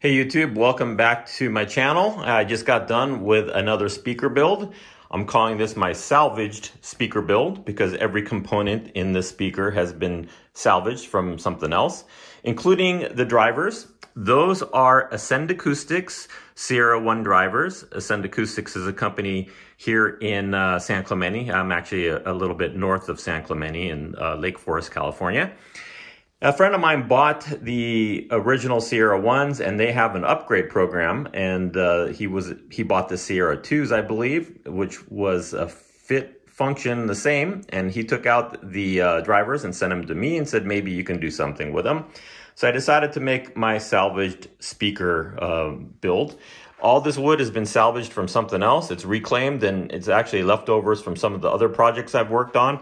Hey YouTube, welcome back to my channel. I just got done with another speaker build. I'm calling this my salvaged speaker build because every component in this speaker has been salvaged from something else, including the drivers. Those are Ascend Acoustics Sierra-1 drivers. Ascend Acoustics is a company here in San Clemente. I'm actually a little bit north of San Clemente in Lake Forest, California. A friend of mine bought the original Sierra-1s and they have an upgrade program, and he bought the Sierra-2s, I believe, which was a fit function the same, and he took out the drivers and sent them to me and said maybe you can do something with them. So I decided to make my salvaged speaker build. All this wood has been salvaged from something else. It's reclaimed, and it's actually leftovers from some of the other projects I've worked on,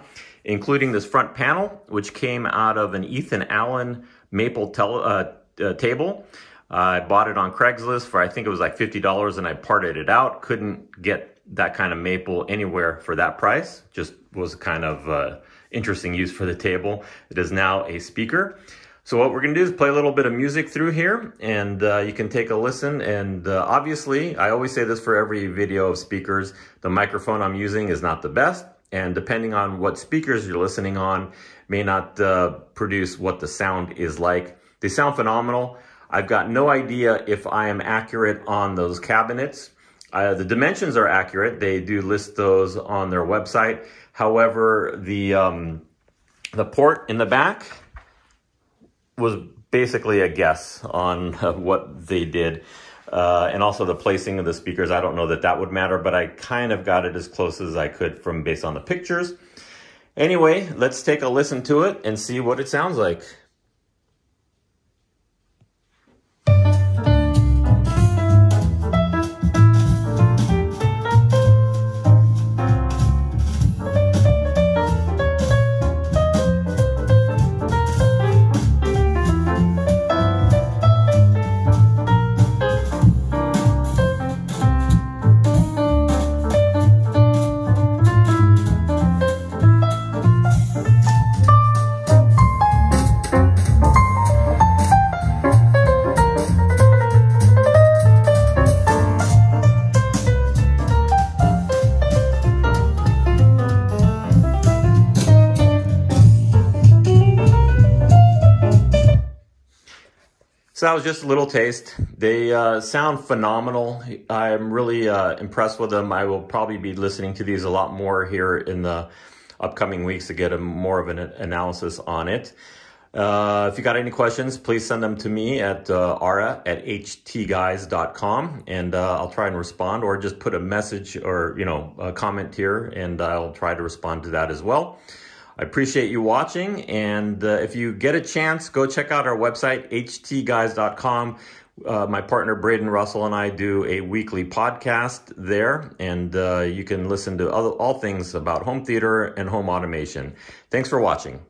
including this front panel, which came out of an Ethan Allen maple table. I bought it on Craigslist for, I think it was like $50, and I parted it out. Couldn't get that kind of maple anywhere for that price. Just was kind of interesting use for the table. It is now a speaker. So what we're gonna do is play a little bit of music through here, and you can take a listen. And obviously, I always say this for every video of speakers, the microphone I'm using is not the best. And depending on what speakers you're listening on, may not produce what the sound is like. They sound phenomenal. I've got no idea if I am accurate on those cabinets. The dimensions are accurate. They do list those on their website. However, the port in the back was basically a guess on what they did. And also the placing of the speakers, I don't know that that would matter, but I kind of got it as close as I could from based on the pictures. Anyway, let's take a listen to it and see what it sounds like. So that was just a little taste. They sound phenomenal. I'm really impressed with them. I will probably be listening to these a lot more here in the upcoming weeks to get more of an analysis on it. If you got any questions, please send them to me at ara@htguys.com, and I'll try and respond, or just put a message or a comment here, and I'll try to respond to that as well. I appreciate you watching, and if you get a chance, go check out our website, htguys.com. My partner Braden Russell and I do a weekly podcast there, and you can listen to all things about home theater and home automation. Thanks for watching.